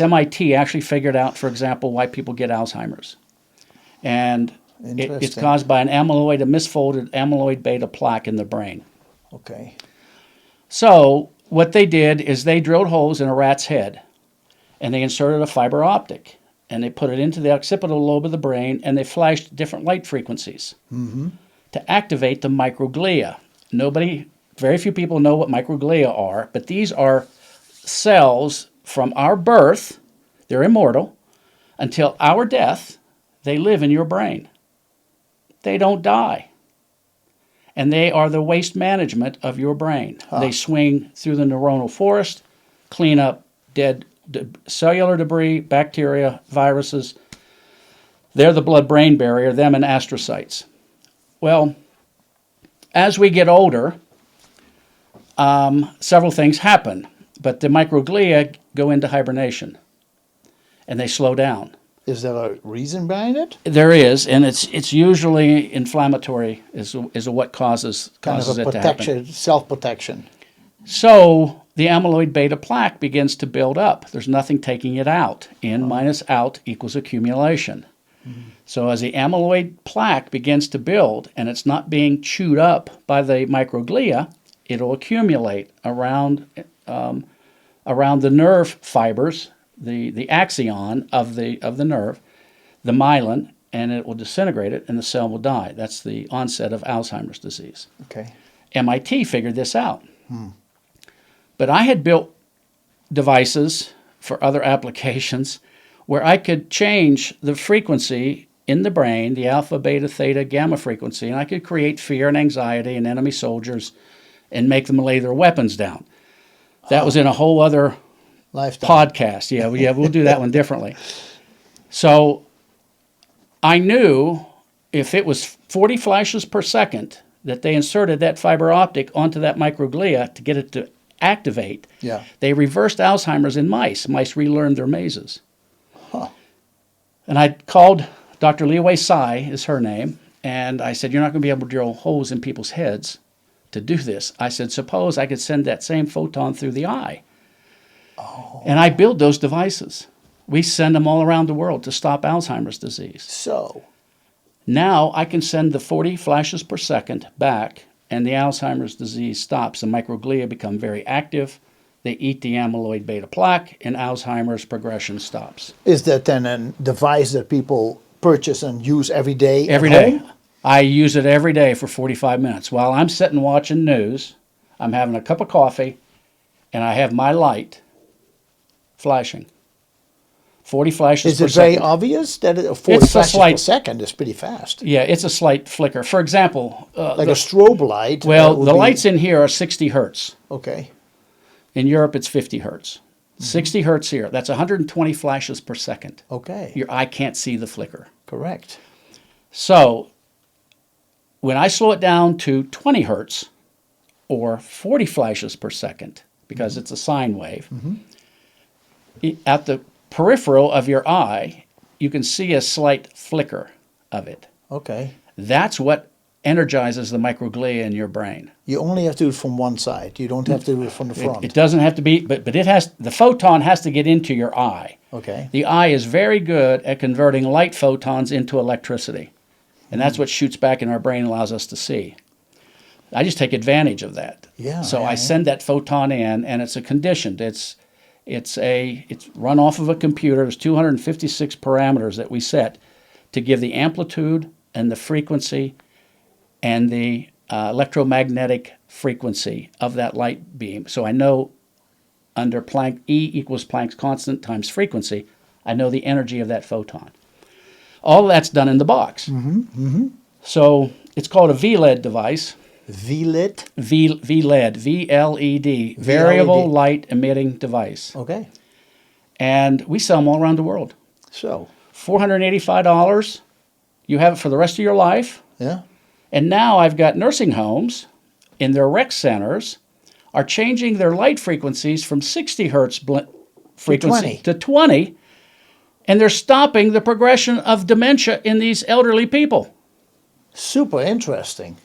MIT actually figured out, for example, why people get Alzheimer's. And it's caused by a misfolded amyloid beta plaque in the brain. Okay. So what they did is they drilled holes in a rat's head, and they inserted a fiber optic, and they put it into the occipital lobe of the brain, and they flashed different light frequencies to activate the microglia. Very few people know what microglia are, but these are cells from our birth. They're immortal. Until our death, they live in your brain. They don't die. And they are the waste management of your brain. They swing through the neuronal forest, clean up dead cellular debris, bacteria, viruses. They're the blood-brain barrier, them and astrocytes. Well, as we get older, several things happen, but the microglia go into hibernation, and they slow down. Is there a reason behind it? There is, and it's usually inflammatory is what causes it to happen. Self-protection. So the amyloid beta plaque begins to build up. There's nothing taking it out. In minus out equals accumulation. So as the amyloid plaque begins to build and it's not being chewed up by the microglia, it'll accumulate around the nerve fibers, the axon of the nerve, the myelin, and it will disintegrate it, and the cell will die. That's the onset of Alzheimer's disease. Okay. MIT figured this out. But I had built devices for other applications where I could change the frequency in the brain, the alpha, beta, theta, gamma frequency, and I could create fear and anxiety in enemy soldiers and make them lay their weapons down. That was in a whole other podcast. Yeah, we'll do that one differently. So I knew if it was 40 flashes per second that they inserted that fiber optic onto that microglia to get it to activate, they reversed Alzheimer's in mice. Mice relearned their mazes. And I called Dr. Liwei Tsai, is her name, and I said, you're not going to be able to drill holes in people's heads to do this. I said, suppose I could send that same photon through the eye. And I build those devices. We send them all around the world to stop Alzheimer's disease. So now I can send the 40 flashes per second back, and the Alzheimer's disease stops. The microglia become very active. They eat the amyloid beta plaque, and Alzheimer's progression stops. Is that then a device that people purchase and use every day? Every day. I use it every day for 45 minutes. While I'm sitting watching news, I'm having a cup of coffee, and I have my light flashing. 40 flashes per second. Is it very obvious that 40 flashes per second is pretty fast? Yeah, it's a slight flicker. For example... like a strobe light? Well, the lights in here are 60 hertz. Okay. In Europe, it's 50 hertz. 60 hertz here. That's 120 flashes per second. Okay. Your eye can't see the flicker. Correct. So when I slow it down to 20 hertz or 40 flashes per second, because it's a sine wave, at the peripheral of your eye, you can see a slight flicker of it. Okay. That's what energizes the microglia in your brain. You only have to do it from one side. You don't have to do it from the front. It doesn't have to be, but it has. The photon has to get into your eye. Okay. The eye is very good at converting light photons into electricity, and that's what shoots back in our brain and allows us to see. I just take advantage of that. Yeah. So I send that photon in, and it's a conditioned. It's run off of a computer. There's 256 parameters that we set to give the amplitude and the frequency and the electromagnetic frequency of that light beam. So I know under Planck, E equals Planck's constant times frequency, I know the energy of that photon. All that's done in the box. So it's called a VLED device. VLED? VLED, V-L-E-D, variable light emitting device. Okay. And we sell them all around the world. So? $485. You have it for the rest of your life. Yeah. And now I've got nursing homes in their rec centers are changing their light frequencies from 60 hertz frequency to 20, and they're stopping the progression of dementia in these elderly people. Super interesting.